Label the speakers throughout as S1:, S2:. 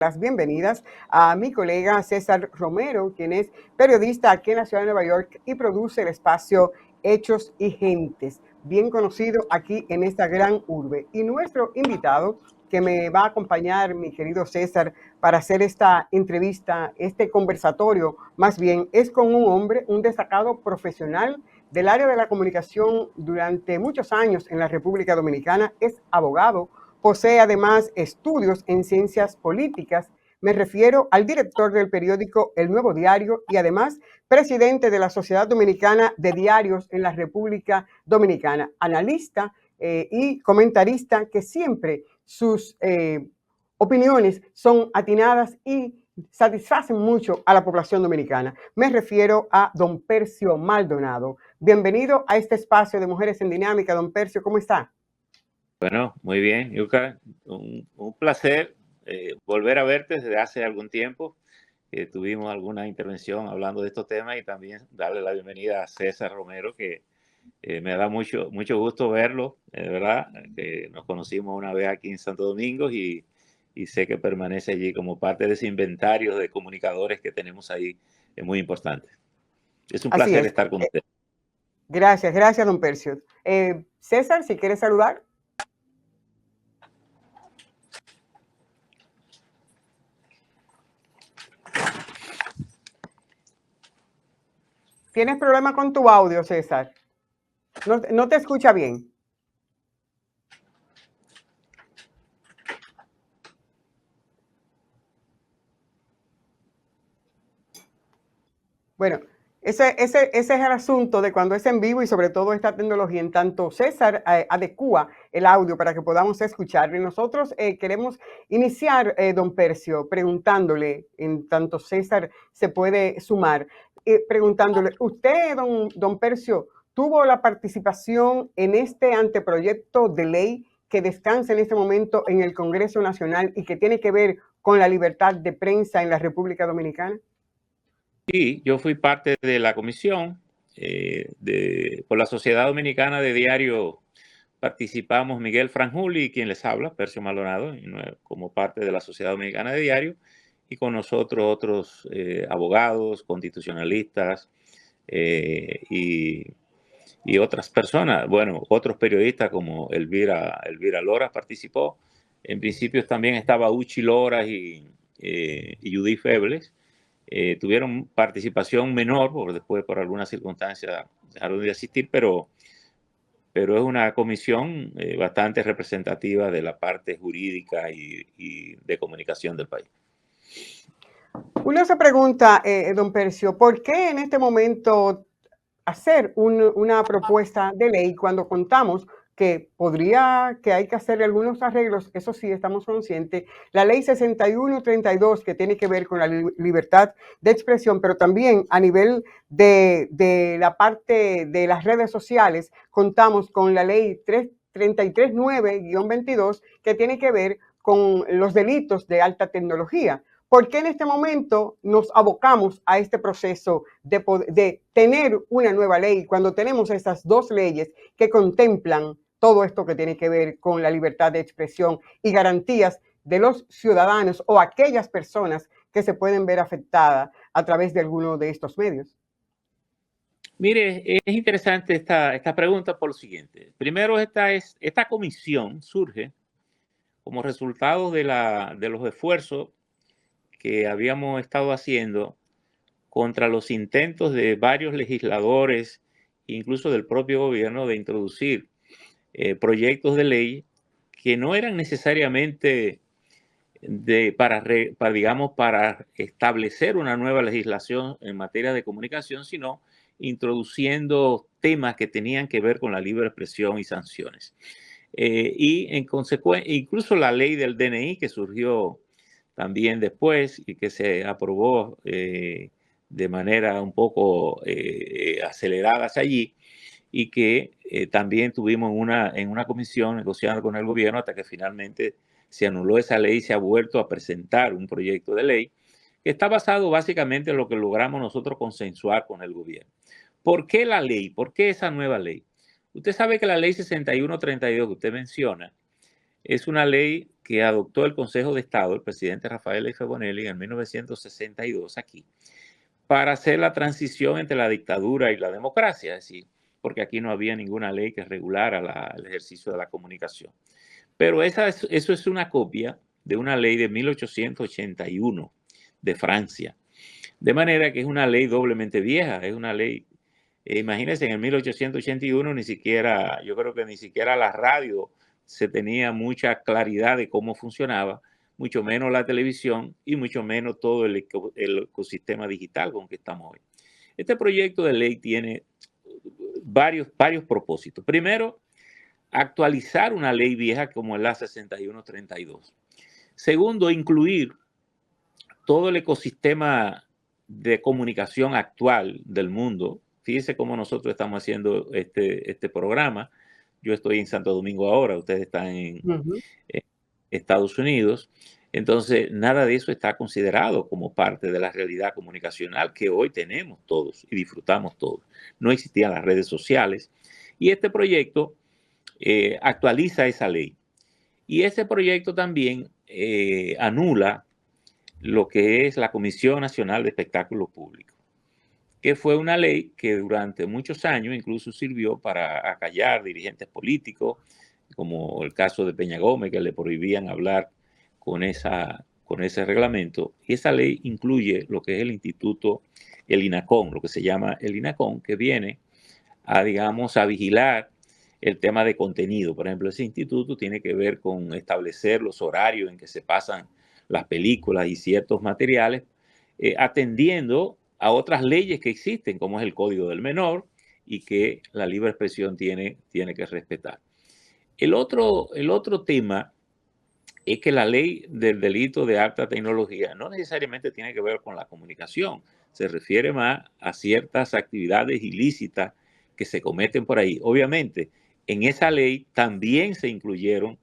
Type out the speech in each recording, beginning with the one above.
S1: las bienvenidas a mi colega César Romero, quien es periodista aquí en la ciudad de Nueva York y produce el espacio Hechos y Gentes, bien conocido aquí en esta gran urbe. Y nuestro invitado que me va a acompañar, mi querido César, para hacer esta entrevista, este conversatorio, más bien, es con un hombre, un destacado profesional del área de la comunicación durante muchos años en la República Dominicana, es abogado. Posee además estudios en ciencias políticas. Me refiero al director del periódico El Nuevo Diario y además presidente de la Sociedad Dominicana de Diarios en la República Dominicana, analista y comentarista que siempre sus opiniones son atinadas y satisfacen mucho a la población dominicana. Me refiero a don Percio Maldonado. Bienvenido a este espacio de Mujeres en Dinámica. Don Percio, ¿cómo está?
S2: Bueno, muy bien, Yuka. Un placer volver a verte desde hace algún tiempo. Tuvimos alguna intervención hablando de estos temas y también darle la bienvenida a César Romero, que me da mucho gusto verlo, de verdad. Nos conocimos una vez aquí en Santo Domingo y sé que permanece allí como parte de ese inventario de comunicadores que tenemos ahí, es muy importante. Es un placer estar con usted.
S1: Gracias, don Percio. César, si quieres saludar. ¿Tienes problema con tu audio, César? No te escucha bien. Bueno, ese es el asunto de cuando es en vivo y sobre todo esta tecnología. En tanto, César adecúa el audio para que podamos escuchar. Y nosotros queremos iniciar, don Percio, preguntándole, en tanto César se puede sumar, preguntándole, usted, don Percio, ¿tuvo la participación en este anteproyecto de ley que descansa en este momento en el Congreso Nacional y que tiene que ver con la libertad de prensa en la República Dominicana?
S2: Sí, yo fui parte de la comisión por la Sociedad Dominicana de Diario. Participamos Miguel Franjuli, quien les habla, Percio Maldonado, como parte de la Sociedad Dominicana de Diario, y con nosotros otros abogados, constitucionalistas y otras personas. Bueno, otros periodistas como Elvira Lora participó. En principio también estaba Uchi Lora y Judith Febles. Tuvieron participación menor, porque después por algunas circunstancias dejaron de asistir, pero es una comisión bastante representativa de la parte jurídica y de comunicación del país.
S1: Uno se pregunta, don Percio, ¿por qué en este momento hacer una propuesta de ley cuando contamos que hay que hacer algunos arreglos? Eso sí, estamos conscientes. La ley 6132, que tiene que ver con la libertad de expresión, pero también a nivel de la parte de las redes sociales, contamos con la ley 339-22, que tiene que ver con los delitos de alta tecnología. ¿Por qué en este momento nos abocamos a este proceso de tener una nueva ley cuando tenemos estas dos leyes que contemplan todo esto que tiene que ver con la libertad de expresión y garantías de los ciudadanos o aquellas personas que se pueden ver afectadas a través de alguno de estos medios?
S2: Mire, es interesante esta pregunta por lo siguiente. Primero, esta comisión surge como resultado de los esfuerzos que habíamos estado haciendo contra los intentos de varios legisladores, incluso del propio gobierno, de introducir proyectos de ley que no eran necesariamente para establecer una nueva legislación en materia de comunicación, sino introduciendo temas que tenían que ver con la libre expresión y sanciones. Y en consecuencia, incluso la ley del DNI que surgió también después y que se aprobó de manera un poco acelerada allí, y que también tuvimos en una comisión negociando con el gobierno hasta que finalmente se anuló esa ley y se ha vuelto a presentar un proyecto de ley que está basado básicamente en lo que logramos nosotros consensuar con el gobierno. ¿Por qué la ley? ¿Por qué esa nueva ley? Usted sabe que la ley 6132 que usted menciona es una ley que adoptó el Consejo de Estado, el presidente Rafael Leite Bonelli, en 1962 aquí, para hacer la transición entre la dictadura y la democracia, es decir, porque aquí no había ninguna ley que regulara el ejercicio de la comunicación. Pero eso es una copia de una ley de 1881 de Francia. De manera que es una ley doblemente vieja, es una ley, imagínense, en el 1881 ni siquiera, yo creo que ni siquiera la radio se tenía mucha claridad de cómo funcionaba, mucho menos la televisión y mucho menos todo el ecosistema digital con que estamos hoy. Este proyecto de ley tiene varios propósitos. Primero, actualizar una ley vieja como es la 6132. Segundo, incluir todo el ecosistema de comunicación actual del mundo. Fíjense cómo nosotros estamos haciendo este programa. Yo estoy en Santo Domingo ahora, ustedes están en Estados Unidos. Entonces, nada de eso está considerado como parte de la realidad comunicacional que hoy tenemos todos y disfrutamos todos. No existían las redes sociales. Y este proyecto actualiza esa ley. Y ese proyecto también anula lo que es la Comisión Nacional de Espectáculos Públicos, que fue una ley que durante muchos años incluso sirvió para acallar dirigentes políticos, como el caso de Peña Gómez, que le prohibían hablar con ese reglamento. Y esa ley incluye lo que es el instituto, el INACON, lo que se llama el INACON, que viene a, digamos, a vigilar el tema de contenido. Por ejemplo, ese instituto tiene que ver con establecer los horarios en que se pasan las películas y ciertos materiales, atendiendo a otras leyes que existen, como es el Código del Menor y que la libre expresión tiene que respetar. El otro tema es que la ley del delito de alta tecnología no necesariamente tiene que ver con la comunicación, se refiere más a ciertas actividades ilícitas que se cometen por ahí. Obviamente, en esa ley también se incluyeron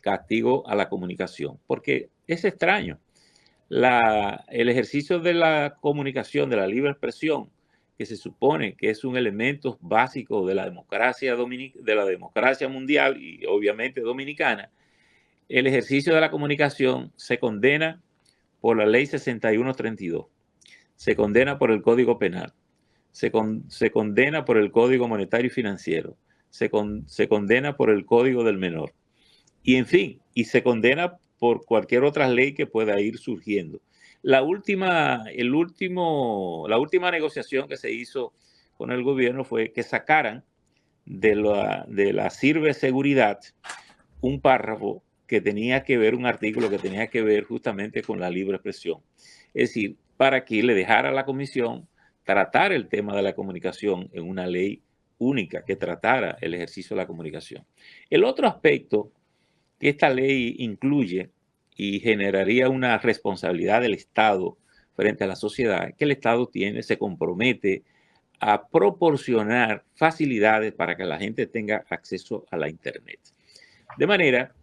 S2: castigos a la comunicación, porque es extraño. El ejercicio de la comunicación, de la libre expresión, que se supone que es un elemento básico de la democracia mundial y obviamente dominicana, el ejercicio de la comunicación se condena por la ley 6132, se condena por el Código Penal, se condena por el Código Monetario y Financiero, se condena por el Código del Menor y en fin, y se condena por cualquier otra ley que pueda ir surgiendo. La última negociación que se hizo con el gobierno fue que sacaran de la ciberseguridad un párrafo que tenía que ver, un artículo que tenía que ver justamente con la libre expresión. Es decir, para que le dejara a la comisión tratar el tema de la comunicación en una ley única que tratara el ejercicio de la comunicación. El otro aspecto que esta ley incluye y generaría una responsabilidad del Estado frente a la sociedad, que el Estado se compromete a proporcionar facilidades para que la gente tenga acceso a la Internet. De manera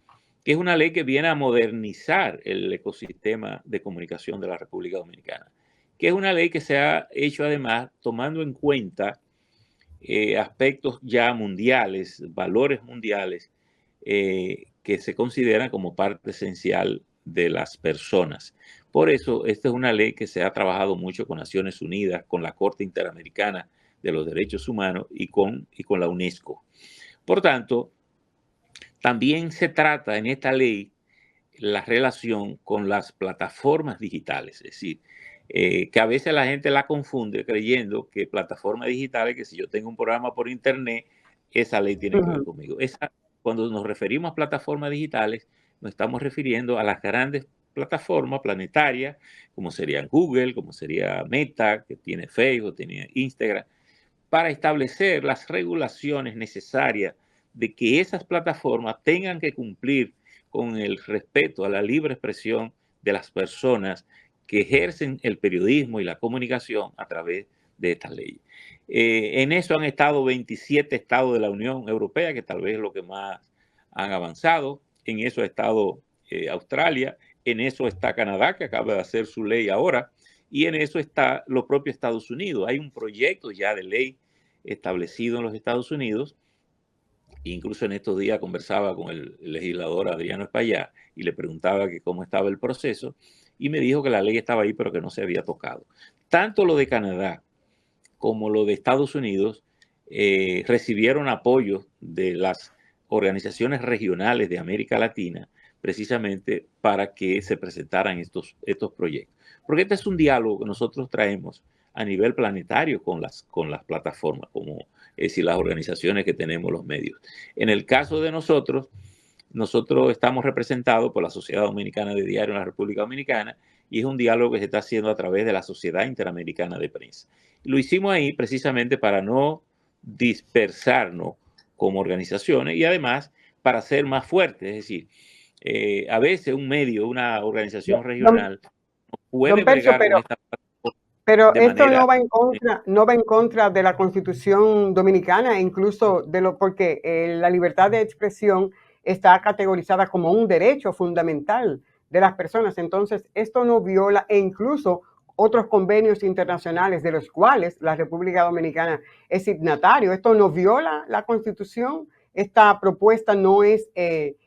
S2: que es una ley que viene a modernizar el ecosistema de comunicación de la República Dominicana, que es una ley que se ha hecho además tomando en cuenta aspectos ya mundiales, valores mundiales, que se consideran como parte esencial de las personas. Por eso, esta es una ley que se ha trabajado mucho con Naciones Unidas, con la Corte Interamericana de los Derechos Humanos y con la UNESCO. Por tanto, también se trata en esta ley la relación con las plataformas digitales, es decir, que a veces la gente la confunde creyendo que plataformas digitales, que si yo tengo un programa por internet, esa ley tiene que ver conmigo. Cuando nos referimos a plataformas digitales, nos estamos refiriendo a las grandes plataformas planetarias, como serían Google, como sería Meta, que tiene Facebook, tiene Instagram, para establecer las regulaciones necesarias de que esas plataformas tengan que cumplir con el respeto a la libre expresión de las personas que ejercen el periodismo y la comunicación a través de estas leyes. En eso han estado 27 estados de la Unión Europea, que tal vez es lo que más han avanzado. En eso ha estado Australia, en eso está Canadá, que acaba de hacer su ley ahora, y en eso está lo propio Estados Unidos. Hay un proyecto ya de ley establecido en los Estados Unidos Incluso en estos días conversaba con el legislador Adriano Espaillá y le preguntaba que cómo estaba el proceso y me dijo que la ley estaba ahí pero que no se había tocado. Tanto lo de Canadá como lo de Estados Unidos recibieron apoyo de las organizaciones regionales de América Latina precisamente para que se presentaran estos proyectos. Porque este es un diálogo que nosotros traemos a nivel planetario con las plataformas, como es decir, las organizaciones que tenemos, los medios. En el caso de nosotros estamos representados por la Sociedad Dominicana de Diario en la República Dominicana y es un diálogo que se está haciendo a través de la Sociedad Interamericana de Prensa. Lo hicimos ahí precisamente para no dispersarnos como organizaciones y además para ser más fuertes. Es decir, a veces un medio, una organización
S1: Don,
S2: regional no puede
S1: don Percio,
S2: bregar con esta
S1: pero
S2: de
S1: esto
S2: manera...
S1: no va en contra de la Constitución dominicana, incluso porque la libertad de expresión está categorizada como un derecho fundamental de las personas. Entonces, esto no viola, e incluso otros convenios internacionales de los cuales la República Dominicana es signatario. Esto no viola la Constitución. Esta propuesta no es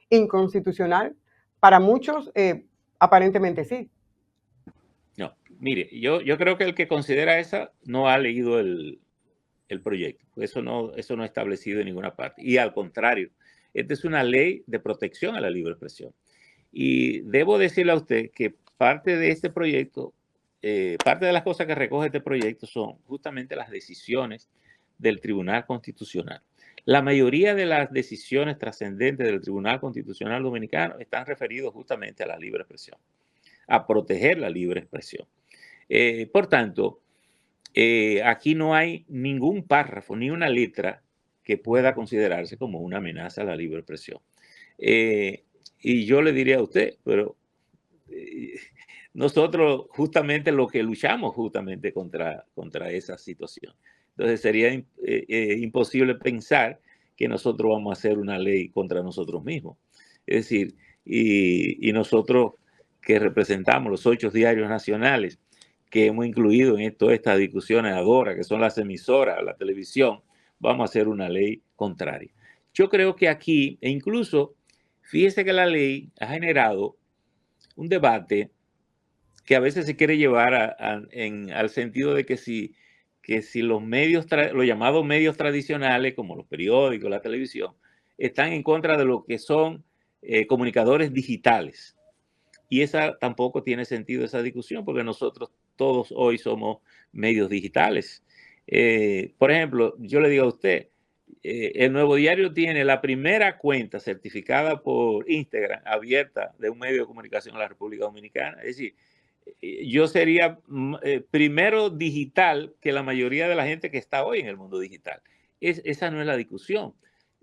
S1: inconstitucional. Para muchos, aparentemente sí.
S2: No, mire, yo creo que el que considera esa no ha leído el proyecto. Eso no es establecido en ninguna parte. Y al contrario, esta es una ley de protección a la libre expresión. Y debo decirle a usted que parte de este proyecto, parte de las cosas que recoge este proyecto son justamente las decisiones del Tribunal Constitucional. La mayoría de las decisiones trascendentes del Tribunal Constitucional Dominicano están referidos justamente a la libre expresión, a proteger la libre expresión. Por tanto, aquí no hay ningún párrafo ni una letra que pueda considerarse como una amenaza a la libre expresión. Y yo le diría a usted, pero nosotros justamente lo que luchamos justamente contra esa situación. Entonces sería imposible pensar que nosotros vamos a hacer una ley contra nosotros mismos. Es decir, y nosotros que representamos los 8 diarios nacionales, que hemos incluido en todas estas discusiones ahora, que son las emisoras, la televisión, vamos a hacer una ley contraria. Yo creo que aquí, e incluso, fíjese que la ley ha generado un debate que a veces se quiere llevar al sentido de que si los medios, los llamados medios tradicionales, como los periódicos, la televisión, están en contra de lo que son comunicadores digitales. Y esa tampoco tiene sentido, esa discusión, porque nosotros todos hoy somos medios digitales. Por ejemplo, yo le digo a usted, el Nuevo Diario tiene la primera cuenta certificada por Instagram abierta de un medio de comunicación en la República Dominicana. Es decir, yo sería primero digital que la mayoría de la gente que está hoy en el mundo digital. Esa no es la discusión,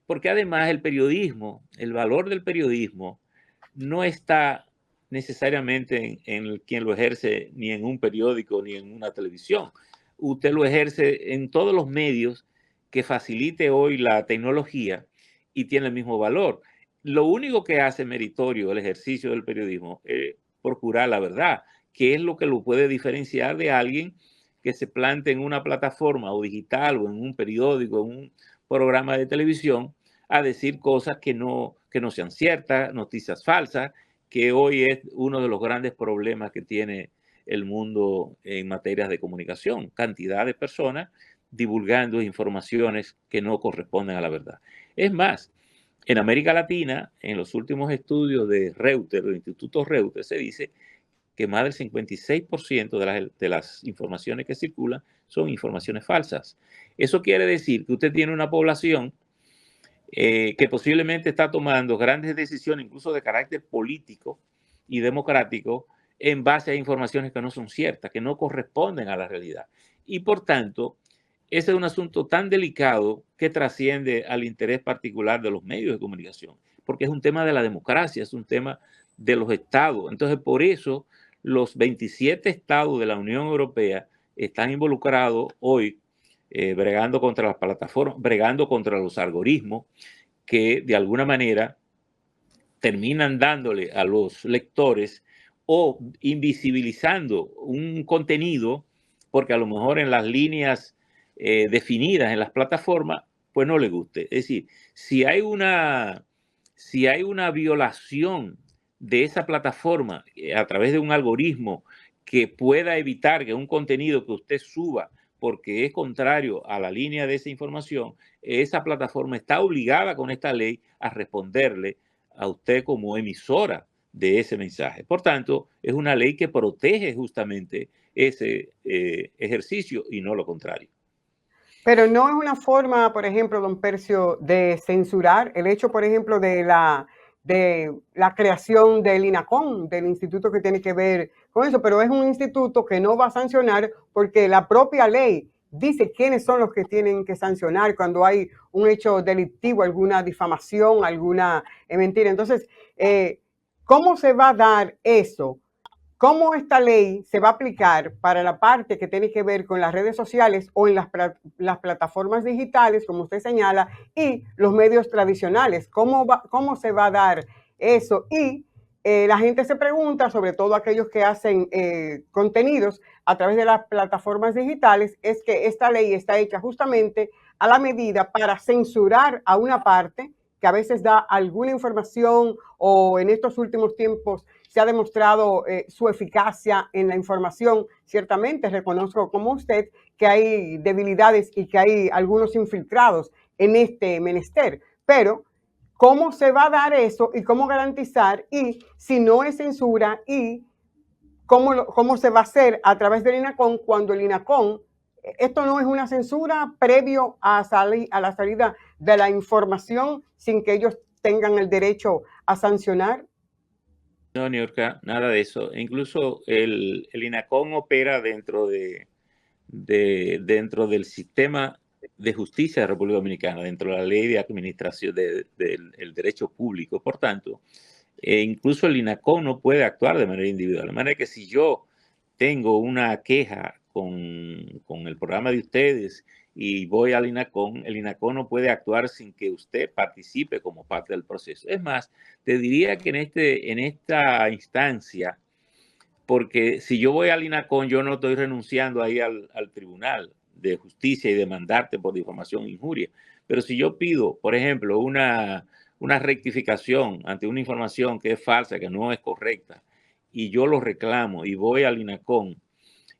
S2: porque además el periodismo, el valor del periodismo, no está necesariamente en quien lo ejerce ni en un periódico ni en una televisión. Usted lo ejerce en todos los medios que facilite hoy la tecnología y tiene el mismo valor. Lo único que hace meritorio el ejercicio del periodismo es procurar la verdad, que es lo que lo puede diferenciar de alguien que se plante en una plataforma o digital o en un periódico, en un programa de televisión, a decir cosas que no sean ciertas, noticias falsas, que hoy es uno de los grandes problemas que tiene el mundo en materias de comunicación. Cantidad de personas divulgando informaciones que no corresponden a la verdad. Es más, en América Latina, en los últimos estudios de Reuters, del Instituto Reuters, se dice que más del 56% de las informaciones que circulan son informaciones falsas. Eso quiere decir que usted tiene una población que posiblemente está tomando grandes decisiones, incluso de carácter político y democrático, en base a informaciones que no son ciertas, que no corresponden a la realidad. Y por tanto, ese es un asunto tan delicado que trasciende al interés particular de los medios de comunicación, porque es un tema de la democracia, es un tema de los estados. Entonces, por eso los 27 estados de la Unión Europea están involucrados hoy bregando contra las plataformas, bregando contra los algoritmos que de alguna manera terminan dándole a los lectores o invisibilizando un contenido, porque a lo mejor en las líneas definidas en las plataformas pues no le guste. Es decir, si hay una violación de esa plataforma a través de un algoritmo que pueda evitar que un contenido que usted suba porque es contrario a la línea de esa información, esa plataforma está obligada con esta ley a responderle a usted como emisora de ese mensaje. Por tanto, es una ley que protege justamente ese ejercicio y no lo contrario.
S1: Pero no es una forma, por ejemplo, don Percio, de censurar el hecho, por ejemplo, de la creación del INACON, del instituto que tiene que ver con eso, pero es un instituto que no va a sancionar porque la propia ley dice quiénes son los que tienen que sancionar cuando hay un hecho delictivo, alguna difamación, alguna mentira. Entonces, ¿cómo se va a dar eso? ¿Cómo esta ley se va a aplicar para la parte que tiene que ver con las redes sociales o en las plataformas digitales, como usted señala, y los medios tradicionales? ¿Cómo se va a dar eso? Y la gente se pregunta, sobre todo aquellos que hacen contenidos a través de las plataformas digitales, es que esta ley está hecha justamente a la medida para censurar a una parte que a veces da alguna información o en estos últimos tiempos se ha demostrado su eficacia en la información. Ciertamente reconozco como usted que hay debilidades y que hay algunos infiltrados en este menester, pero ¿cómo se va a dar eso y cómo garantizar? Y si no es censura, y cómo se va a hacer a través del INACON cuando el INACON, esto no es una censura previo a la salida de la información sin que ellos tengan el derecho a sancionar.
S2: No, Niurka, nada de eso. Incluso el INACON opera dentro del sistema de justicia de la República Dominicana, dentro de la ley de administración del derecho público. Por tanto, incluso el INACON no puede actuar de manera individual. De manera que si yo tengo una queja con el programa de ustedes y voy al INACON, el INACON no puede actuar sin que usted participe como parte del proceso. Es más, te diría que en esta instancia, porque si yo voy al INACON, yo no estoy renunciando ahí al Tribunal de Justicia y demandarte por difamación e injuria. Pero si yo pido, por ejemplo, una rectificación ante una información que es falsa, que no es correcta, y yo lo reclamo y voy al INACON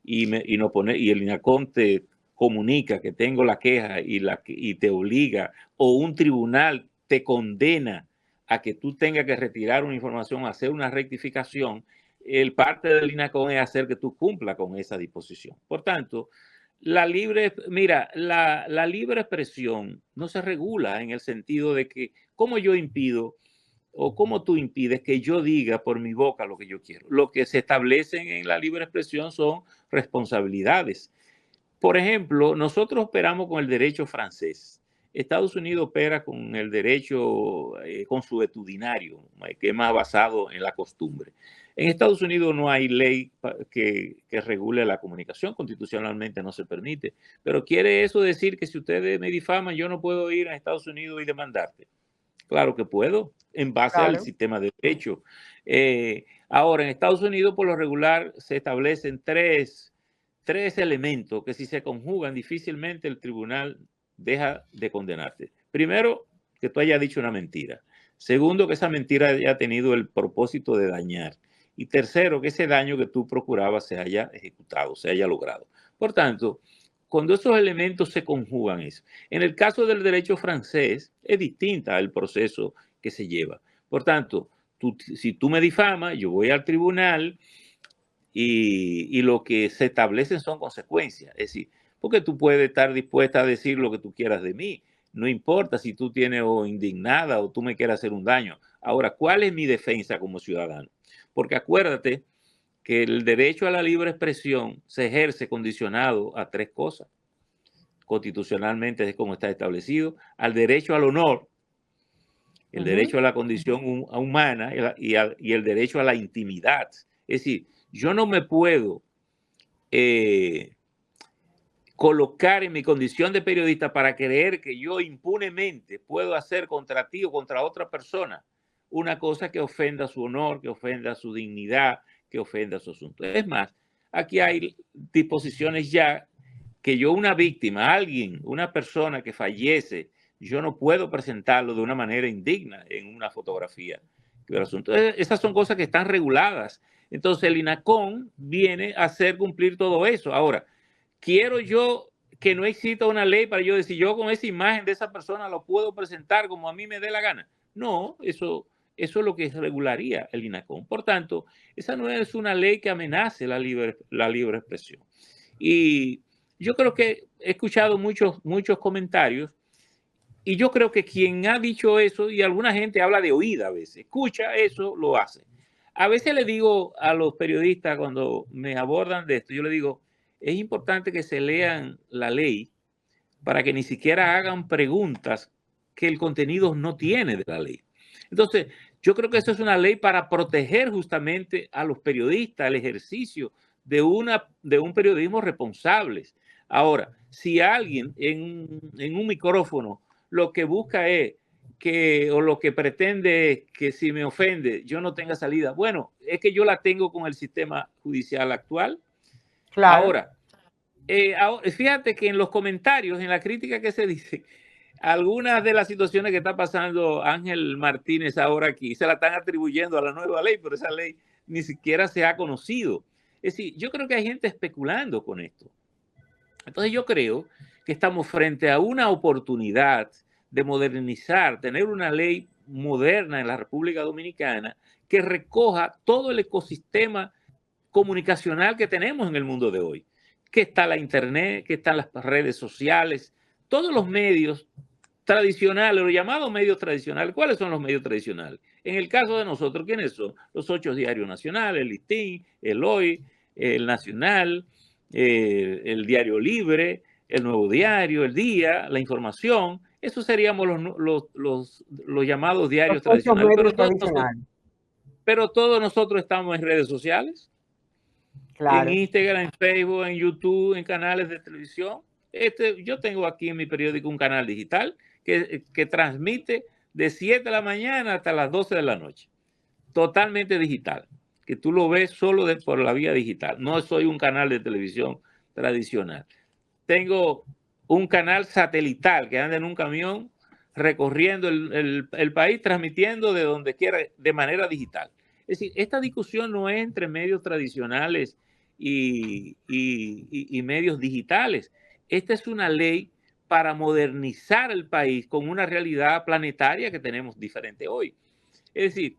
S2: y el INACON te comunica que tengo la queja y te obliga, o un tribunal te condena a que tú tengas que retirar una información, hacer una rectificación, el parte del INACON es hacer que tú cumpla con esa disposición. Por tanto, la libre expresión no se regula en el sentido de que cómo yo impido o cómo tú impides que yo diga por mi boca lo que yo quiero. Lo que se establecen en la libre expresión son responsabilidades. Por ejemplo, nosotros operamos con el derecho francés. Estados Unidos opera con el derecho consuetudinario, que es más basado en la costumbre. En Estados Unidos no hay ley que regule la comunicación, constitucionalmente no se permite. Pero ¿quiere eso decir que si ustedes me difaman, yo no puedo ir a Estados Unidos y demandarte? Claro que puedo, en base al
S1: Claro.
S2: sistema de derecho. Ahora, en Estados Unidos, por lo regular, se establecen tres elementos que si se conjugan, difícilmente el tribunal deja de condenarte. Primero, que tú hayas dicho una mentira. Segundo, que esa mentira haya tenido el propósito de dañar. Y tercero, que ese daño que tú procurabas se haya ejecutado, se haya logrado. Por tanto, cuando esos elementos se conjugan eso. En el caso del derecho francés, es distinta el proceso que se lleva. Por tanto, si tú me difamas, yo voy al tribunal y lo que se establecen son consecuencias. Es decir, porque tú puedes estar dispuesta a decir lo que tú quieras de mí. No importa si tú tienes o indignada o tú me quieras hacer un daño. Ahora, ¿cuál es mi defensa como ciudadano? Porque acuérdate que el derecho a la libre expresión se ejerce condicionado a tres cosas. Constitucionalmente es como está establecido, al derecho al honor, el derecho a la condición humana y el derecho a la intimidad. Es decir, yo no me puedo colocar en mi condición de periodista para creer que yo impunemente puedo hacer contra ti o contra otra persona una cosa que ofenda su honor, que ofenda su dignidad, que ofenda su asunto. Es más, aquí hay disposiciones ya que yo, una víctima, alguien, una persona que fallece yo no puedo presentarlo de una manera indigna en una fotografía. Esas son cosas que están reguladas. Entonces el INACON viene a hacer cumplir todo eso. Ahora, quiero yo que no exista una ley para yo decir, yo con esa imagen de esa persona lo puedo presentar como a mí me dé la gana. No, eso es lo que regularía el INACON. Por tanto, esa no es una ley que amenace la libre expresión. Y yo creo que he escuchado muchos comentarios y yo creo que quien ha dicho eso, y alguna gente habla de oída a veces, escucha eso, lo hace. A veces le digo a los periodistas cuando me abordan de esto, yo le digo, es importante que se lean la ley para que ni siquiera hagan preguntas que el contenido no tiene de la ley. Entonces, yo creo que eso es una ley para proteger justamente a los periodistas, el ejercicio de un periodismo responsable. Ahora, si alguien en un micrófono lo que busca es o lo que pretende es que si me ofende yo no tenga salida, bueno, es que yo la tengo con el sistema judicial actual.
S1: Claro.
S2: Ahora, fíjate que en los comentarios, en la crítica que se dice, algunas de las situaciones que está pasando Ángel Martínez ahora aquí se la están atribuyendo a la nueva ley, pero esa ley ni siquiera se ha conocido. Es decir, yo creo que hay gente especulando con esto. Entonces yo creo que estamos frente a una oportunidad de modernizar, tener una ley moderna en la República Dominicana que recoja todo el ecosistema comunicacional que tenemos en el mundo de hoy, que está la internet, que están las redes sociales, todos los medios tradicionales, los llamados medios tradicionales. ¿Cuáles son los medios tradicionales? En el caso de nosotros, ¿quiénes son? Los 8 diarios nacionales, el Listín, el Hoy, el Nacional, el Diario Libre, el Nuevo Diario, el Día, la Información. Esos seríamos los llamados diarios tradicionales. Pero todos nosotros estamos en redes sociales, claro, en Instagram, en Facebook, en YouTube, en canales de televisión. Yo tengo aquí en mi periódico un canal digital que transmite de 7 de la mañana hasta las 12 de la noche. Totalmente digital, que tú lo ves solo por la vía digital. No soy un canal de televisión tradicional. Tengo un canal satelital que anda en un camión recorriendo el país, transmitiendo de donde quiera de manera digital. Es decir, esta discusión no es entre medios tradicionales y medios digitales. Esta es una ley para modernizar el país con una realidad planetaria que tenemos diferente hoy. Es decir,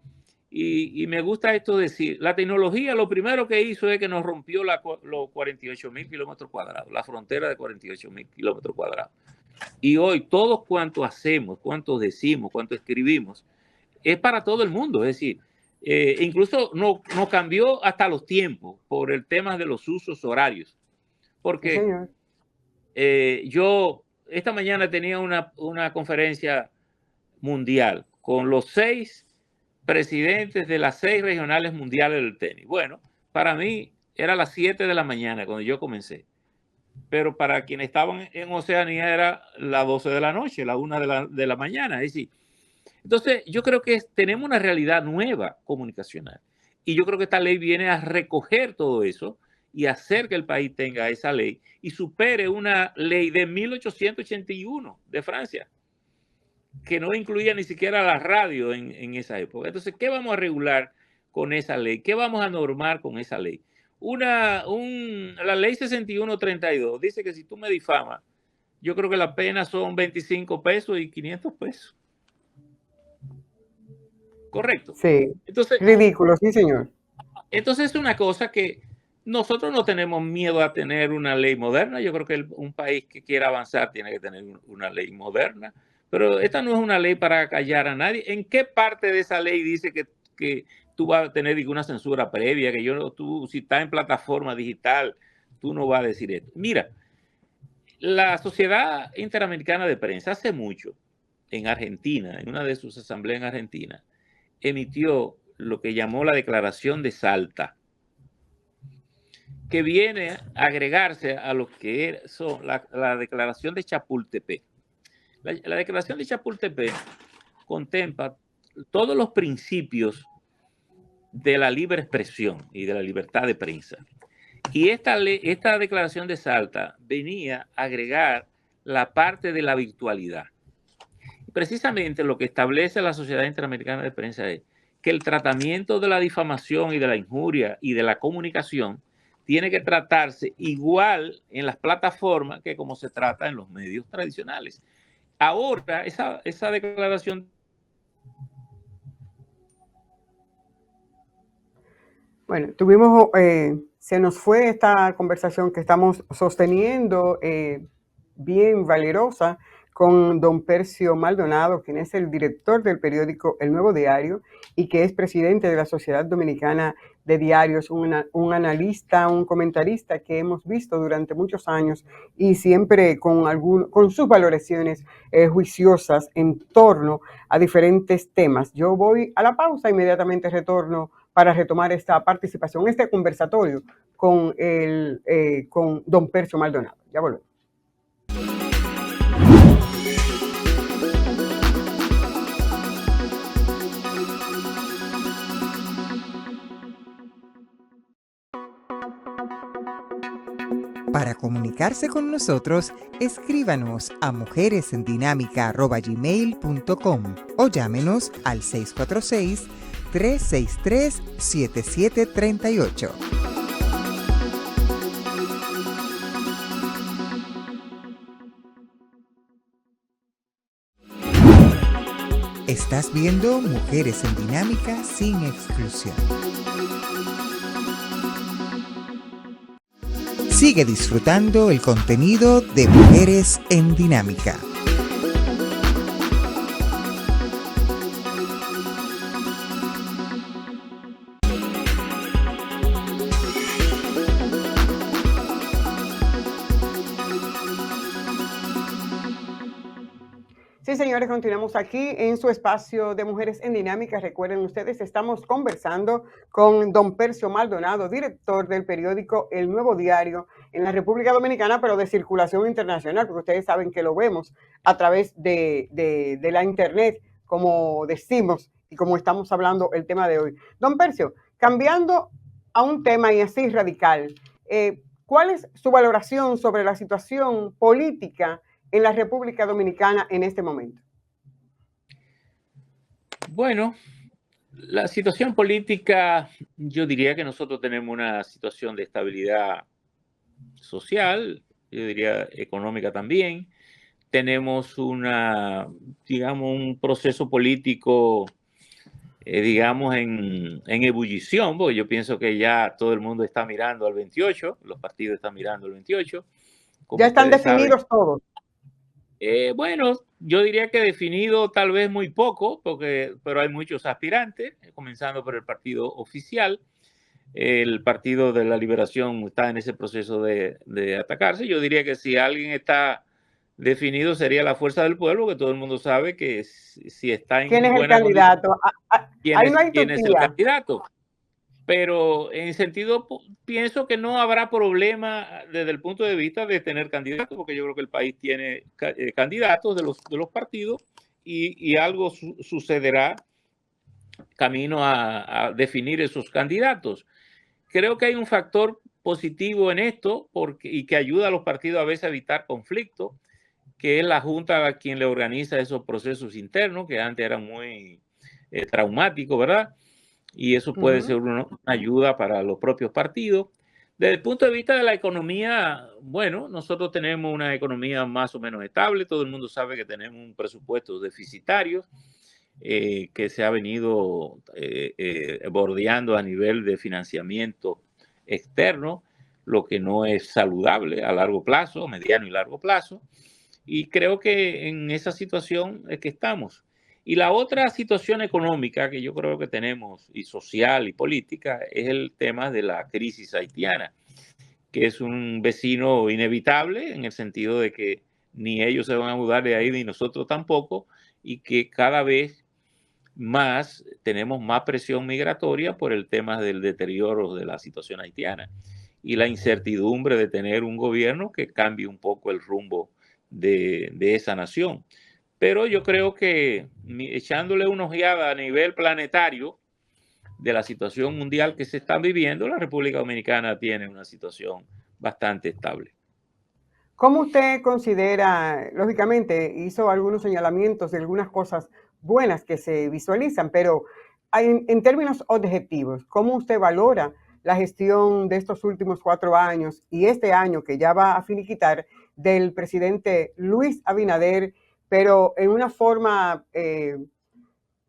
S2: y me gusta esto decir, la tecnología lo primero que hizo es que nos rompió los 48.000 kilómetros cuadrados, la frontera de 48.000 kilómetros cuadrados. Y hoy todo cuanto hacemos, cuanto decimos, cuanto escribimos, es para todo el mundo. Es decir, incluso no cambió hasta los tiempos por el tema de los usos horarios. Porque yo esta mañana tenía una conferencia mundial con los 6 presidentes de las 6 regionales mundiales del tenis. Bueno, para mí era las 7 de la mañana cuando yo comencé. Pero para quienes estaban en Oceanía era las 12 de la noche, la 1 de la mañana. Es decir, entonces yo creo que tenemos una realidad nueva comunicacional. Y yo creo que esta ley viene a recoger todo eso y hacer que el país tenga esa ley y supere una ley de 1881 de Francia, que no incluía ni siquiera la radio en esa época. Entonces, ¿qué vamos a regular con esa ley? ¿Qué vamos a normar con esa ley? La ley 6132 dice que si tú me difamas, yo creo que la pena son 25 pesos y 500 pesos. Correcto.
S1: Sí. Entonces, ridículo, sí, señor.
S2: Entonces es una cosa que nosotros no tenemos miedo a tener una ley moderna. Yo creo que un país que quiera avanzar tiene que tener una ley moderna. Pero esta no es una ley para callar a nadie. ¿En qué parte de esa ley dice que tú vas a tener una censura previa? Que tú, si estás en plataforma digital, tú no vas a decir esto. Mira, la Sociedad Interamericana de Prensa hace mucho en Argentina, en una de sus asambleas en Argentina, emitió lo que llamó la Declaración de Salta, que viene a agregarse a lo que son la Declaración de Chapultepec. La Declaración de Chapultepec contempla todos los principios de la libre expresión y de la libertad de prensa. Y esta Declaración de Salta venía a agregar la parte de la virtualidad. precisamente lo que establece la Sociedad Interamericana de Prensa es que el tratamiento de la difamación y de la injuria y de la comunicación tiene que tratarse igual en las plataformas que como se trata en los medios tradicionales. Ahora, esa declaración...
S1: Bueno, se nos fue esta conversación que estamos sosteniendo, bien valerosa, con don Percio Maldonado, quien es el director del periódico El Nuevo Diario y que es presidente de la Sociedad Dominicana de Diarios, un analista, un comentarista que hemos visto durante muchos años y siempre con sus valoraciones juiciosas en torno a diferentes temas. Yo voy a la pausa, inmediatamente retorno para retomar esta participación, este conversatorio con don Percio Maldonado. Ya volvemos.
S3: Para comunicarse con nosotros, escríbanos a mujeresendinámica@gmail.com o llámenos al 646-363-7738. Estás viendo Mujeres en Dinámica sin exclusión. Sigue disfrutando el contenido de Mujeres en Dinámica.
S1: Sí, señores, continuamos aquí en su espacio de Mujeres en Dinámica. Recuerden ustedes, estamos conversando con don Percio Maldonado, director del periódico El Nuevo Diario en la República Dominicana, pero de circulación internacional, porque ustedes saben que lo vemos a través de la internet, como decimos y como estamos hablando el tema de hoy. Don Percio, cambiando a un tema y así radical, ¿cuál es su valoración sobre la situación política en la República Dominicana en este momento?
S2: Bueno, la situación política, yo diría que nosotros tenemos una situación de estabilidad social, yo diría económica también. Tenemos digamos, un proceso político, digamos, en ebullición, porque yo pienso que ya todo el mundo está mirando al 28, los partidos están mirando al 28.
S1: Ya están definidos todos.
S2: Bueno, yo diría que definido tal vez muy poco, pero hay muchos aspirantes, comenzando por el partido oficial. El Partido de la Liberación está en ese proceso de atacarse. Yo diría que si alguien está definido sería la Fuerza del Pueblo, que todo el mundo sabe que si está en
S1: ¿Quién es el
S2: buena
S1: candidato?
S2: ¿quién es el candidato? Pero en sentido, pienso que no habrá problema desde el punto de vista de tener candidatos, porque yo creo que el país tiene candidatos de los partidos y algo sucederá camino a definir esos candidatos. Creo que hay un factor positivo en esto y que ayuda a los partidos a veces a evitar conflictos, que es la Junta a quien le organiza esos procesos internos, que antes eran muy traumáticos, ¿verdad? Y eso puede ser una ayuda para los propios partidos. Desde el punto de vista de la economía, bueno, nosotros tenemos una economía más o menos estable. Todo el mundo sabe que tenemos un presupuesto deficitario que se ha venido bordeando a nivel de financiamiento externo, lo que no es saludable a largo plazo, mediano y largo plazo. Y creo que en esa situación es que estamos. Y la otra situación económica que yo creo que tenemos, y social y política, es el tema de la crisis haitiana, que es un vecino inevitable en el sentido de que ni ellos se van a mudar de ahí ni nosotros tampoco, y que cada vez más tenemos más presión migratoria por el tema del deterioro de la situación haitiana y la incertidumbre de tener un gobierno que cambie un poco el rumbo de esa nación. Pero yo creo que echándole una ojeada a nivel planetario de la situación mundial que se está viviendo, la República Dominicana tiene una situación bastante estable.
S1: ¿Cómo usted considera, lógicamente, hizo algunos señalamientos de algunas cosas buenas que se visualizan, pero en términos objetivos, ¿cómo usted valora la gestión de estos últimos 4 años y este año que ya va a finiquitar del presidente Luis Abinader, pero en una forma,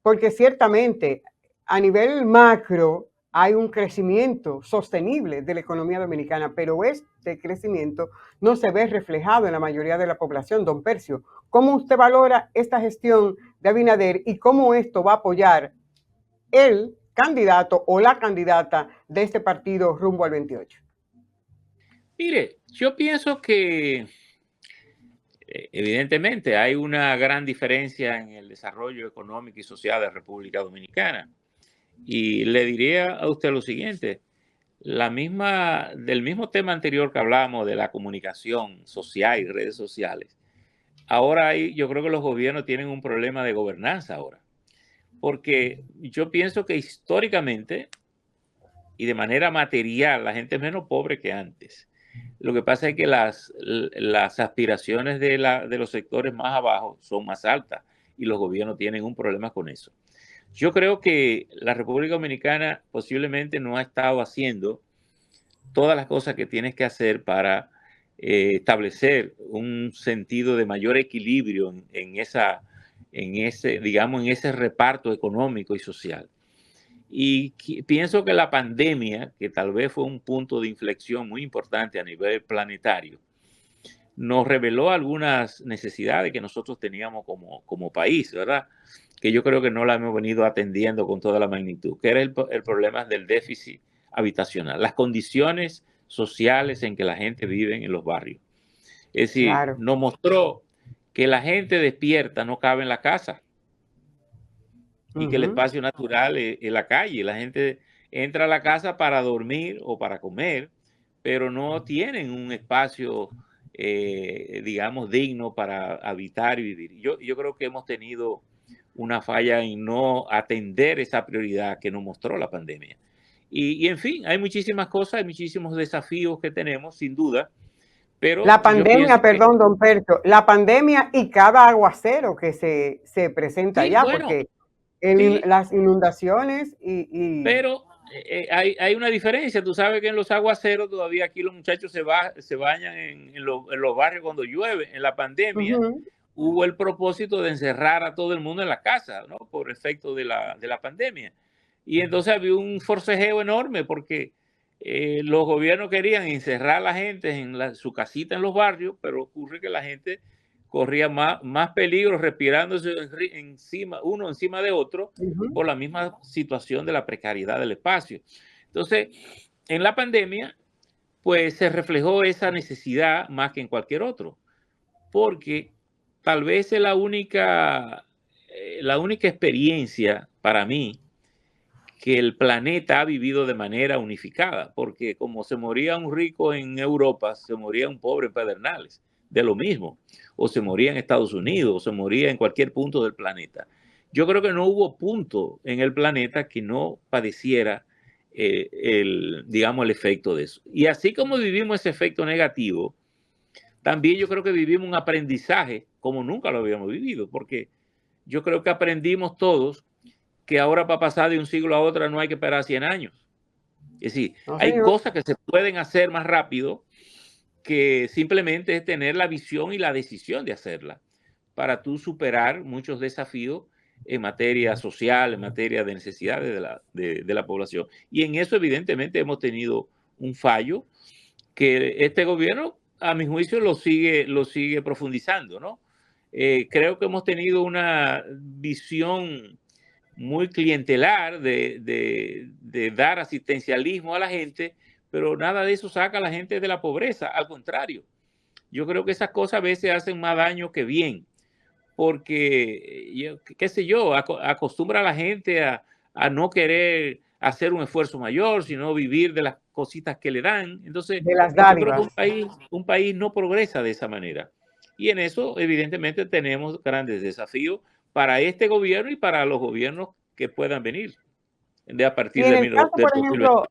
S1: porque ciertamente a nivel macro hay un crecimiento sostenible de la economía dominicana, pero este crecimiento no se ve reflejado en la mayoría de la población. Don Percio, ¿cómo usted valora esta gestión de Abinader y cómo esto va a apoyar el candidato o la candidata de este partido rumbo al 28?
S2: Mire, yo pienso que evidentemente hay una gran diferencia en el desarrollo económico y social de la República Dominicana. Y le diría a usted lo siguiente, del mismo tema anterior que hablamos de la comunicación social y redes sociales, ahora yo creo que los gobiernos tienen un problema de gobernanza ahora, porque yo pienso que históricamente y de manera material la gente es menos pobre que antes. Lo que pasa es que las aspiraciones de los sectores más abajo son más altas y los gobiernos tienen un problema con eso. Yo creo que la República Dominicana posiblemente no ha estado haciendo todas las cosas que tienes que hacer para establecer un sentido de mayor equilibrio en ese reparto económico y social. Y pienso que la pandemia, que tal vez fue un punto de inflexión muy importante a nivel planetario, nos reveló algunas necesidades que nosotros teníamos como país, ¿verdad? Que yo creo que no la hemos venido atendiendo con toda la magnitud, que era el problema del déficit habitacional, las condiciones sociales en que la gente vive en los barrios. Es decir,
S1: Claro.
S2: nos mostró que la gente despierta no cabe en la casa y que el espacio natural es la calle. La gente entra a la casa para dormir o para comer, pero no tienen un espacio, digamos, digno para habitar y vivir. Yo creo que hemos tenido una falla en no atender esa prioridad que nos mostró la pandemia. Y en fin, hay muchísimas cosas, hay muchísimos desafíos que tenemos, sin duda, pero
S1: La
S2: yo pienso
S1: pandemia, perdón, don Percio, la pandemia y cada aguacero que se presenta
S2: sí,
S1: allá,
S2: bueno,
S1: porque
S2: sí,
S1: las inundaciones y
S2: pero hay una diferencia. Tú sabes que en los aguaceros todavía aquí los muchachos se bañan en los barrios cuando llueve. En la pandemia
S1: ujú,
S2: hubo el propósito de encerrar a todo el mundo en la casa, ¿no? Por efecto de la pandemia. Y entonces había un forcejeo enorme porque los gobiernos querían encerrar a la gente en su casita en los barrios, pero ocurre que la gente corría más peligro respirándose uno encima de otro
S1: ujú.
S2: por la misma situación de la precariedad del espacio. Entonces, en la pandemia, pues se reflejó esa necesidad más que en cualquier otro, porque tal vez es la única experiencia para mí que el planeta ha vivido de manera unificada, porque como se moría un rico en Europa, se moría un pobre en Pedernales, de lo mismo, o se moría en Estados Unidos, o se moría en cualquier punto del planeta. Yo creo que no hubo punto en el planeta que no padeciera digamos, el efecto de eso. Y así como vivimos ese efecto negativo, también yo creo que vivimos un aprendizaje como nunca lo habíamos vivido, porque yo creo que aprendimos todos que ahora para pasar de un siglo a otro no hay que esperar 100 años. Es decir,
S1: No,
S2: hay
S1: señor.
S2: cosas que se pueden hacer más rápido que simplemente es tener la visión y la decisión de hacerla para tú superar muchos desafíos en materia social, en materia de necesidades de la población. Y en eso evidentemente hemos tenido un fallo que este gobierno, a mi juicio, lo sigue profundizando, ¿no? Creo que hemos tenido una visión muy clientelar de dar asistencialismo a la gente, pero nada de eso saca a la gente de la pobreza. Al contrario, yo creo que esas cosas a veces hacen más daño que bien, porque, qué sé yo, acostumbra a la gente a no querer hacer un esfuerzo mayor, sino vivir de las cositas que le dan. Entonces,
S1: De las
S2: yo creo que
S1: dádivas.
S2: un país no progresa de esa manera. Y en eso, evidentemente, tenemos grandes desafíos para este gobierno y para los gobiernos que puedan venir a
S1: Y
S2: partir
S1: en
S2: del
S1: el caso,
S2: del
S1: por
S2: 2020.
S1: ejemplo,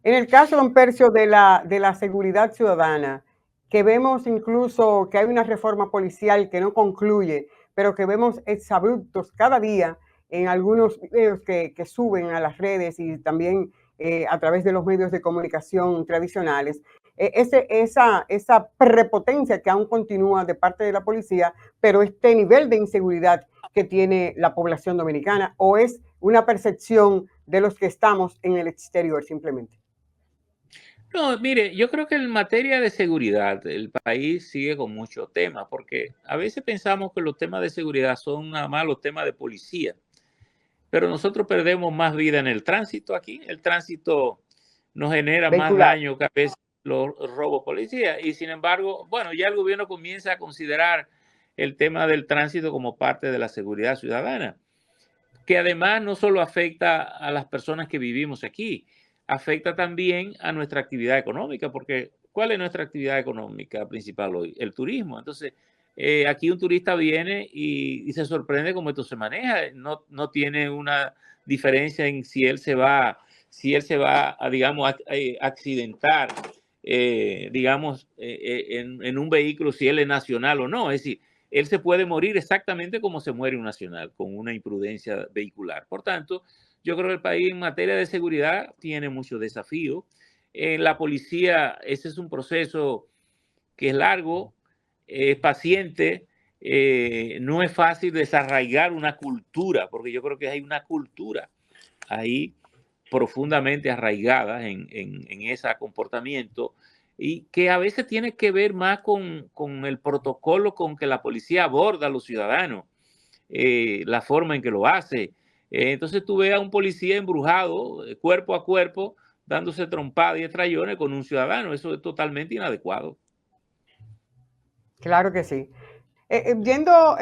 S1: en el caso, don Percio, de la seguridad ciudadana, que vemos incluso que hay una reforma policial que no concluye, pero que vemos exabruptos cada día en algunos videos que suben a las redes y también a través de los medios de comunicación tradicionales. Esa prepotencia que aún continúa de parte de la policía, pero este nivel de inseguridad que tiene la población dominicana, o es una percepción de los que estamos en el exterior simplemente.
S2: No, mire, yo creo que en materia de seguridad el país sigue con muchos temas, porque a veces pensamos que los temas de seguridad son nada más los temas de policía, pero nosotros perdemos más vida en el tránsito aquí. El tránsito nos genera más
S1: Vehicular.
S2: daño que a veces los robos policía. Y sin embargo, bueno, ya el gobierno comienza a considerar el tema del tránsito como parte de la seguridad ciudadana, que además no solo afecta a las personas que vivimos aquí, afecta también a nuestra actividad económica, porque ¿cuál es nuestra actividad económica principal hoy? El turismo. Entonces, aquí un turista viene y se sorprende cómo esto se maneja. No tiene una diferencia en si él se va a, digamos, accidentar, digamos, en un vehículo, si él es nacional o no. Es decir, él se puede morir exactamente como se muere un nacional, con una imprudencia vehicular. Por tanto, yo creo que el país en materia de seguridad tiene muchos desafíos. En la policía, ese es un proceso que es largo, es paciente, no es fácil desarraigar una cultura, porque yo creo que hay una cultura ahí profundamente arraigada en ese comportamiento y que a veces tiene que ver más con el protocolo con que la policía aborda a los ciudadanos, la forma en que lo hace. Entonces tú ves a un policía embrujado, cuerpo a cuerpo, dándose trompadas y estrellones con un ciudadano. Eso es totalmente inadecuado.
S1: Claro que sí. Yendo,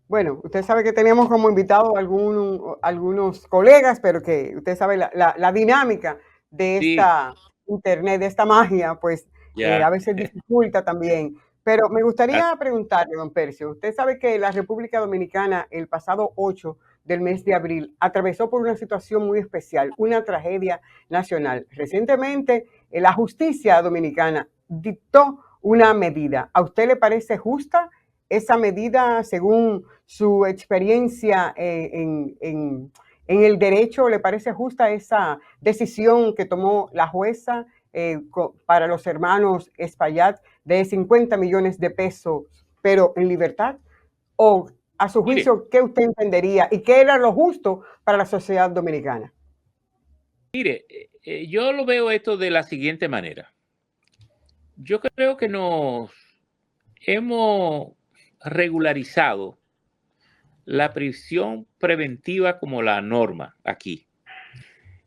S1: bueno, usted sabe que teníamos como invitado algunos colegas, pero que usted sabe la dinámica de
S2: Sí,
S1: esta internet, de esta magia, pues a
S2: ya.
S1: veces dificulta también. Pero me gustaría preguntarle, don Percio, usted sabe que la República Dominicana el pasado 8 del mes de abril atravesó por una situación muy especial, una tragedia nacional. Recientemente, la justicia dominicana dictó una medida. ¿A usted le parece justa esa medida según su experiencia en el derecho? ¿Le parece justa esa decisión que tomó la jueza para los hermanos Espaillat de 50 millones de pesos, pero en libertad? ¿O a su
S2: Mire,
S1: juicio, qué usted entendería y qué era lo justo para la sociedad dominicana?
S2: mire, yo lo veo esto de la siguiente manera. Yo creo que nos hemos regularizado la prisión preventiva como la norma aquí.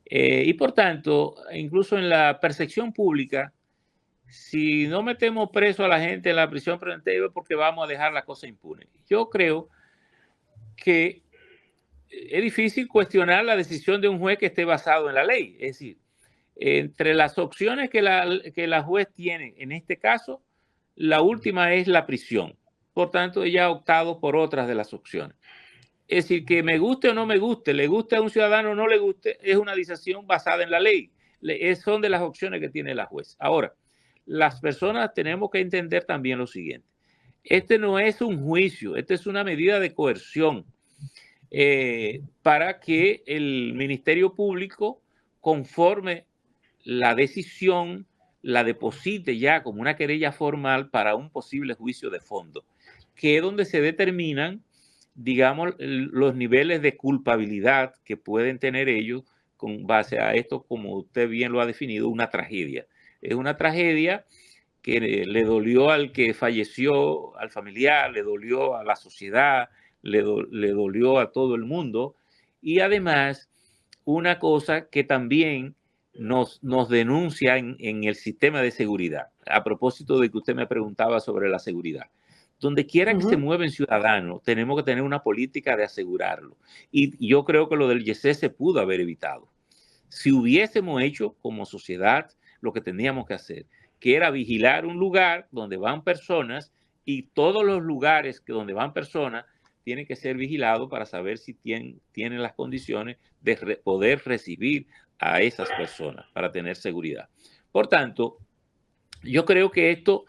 S2: Y por tanto, incluso en la percepción pública, si no metemos preso a la gente en la prisión preventiva es porque vamos a dejar la cosa impune. Yo creo que es difícil cuestionar la decisión de un juez que esté basado en la ley. Es decir, entre las opciones que la juez tiene en este caso, la última es la prisión. Por tanto, ella ha optado por otras de las opciones. Es decir, que me guste o no me guste, le guste a un ciudadano o no le guste, es una decisión basada en la ley. Son de las opciones que tiene la juez. Ahora, las personas tenemos que entender también lo siguiente. Este no es un juicio, este es una medida de coerción para que el Ministerio Público conforme la decisión, la deposite ya como una querella formal para un posible juicio de fondo, que es donde se determinan, digamos, los niveles de culpabilidad que pueden tener ellos con base a esto, como usted bien lo ha definido, una tragedia. Es una tragedia que le dolió al que falleció, al familiar, le dolió a la sociedad, le dolió a todo el mundo. Y además, una cosa que también nos denuncia en el sistema de seguridad, a propósito de que usted me preguntaba sobre la seguridad. Donde quiera que se mueven ciudadanos, tenemos que tener una política de asegurarlo. Y yo creo que lo del YESE se pudo haber evitado. Si hubiésemos hecho como sociedad lo que teníamos que hacer, que era vigilar un lugar donde van personas y todos los lugares donde van personas tienen que ser vigilados para saber si tienen las condiciones de poder recibir a esas personas para tener seguridad. Por tanto, yo creo que esto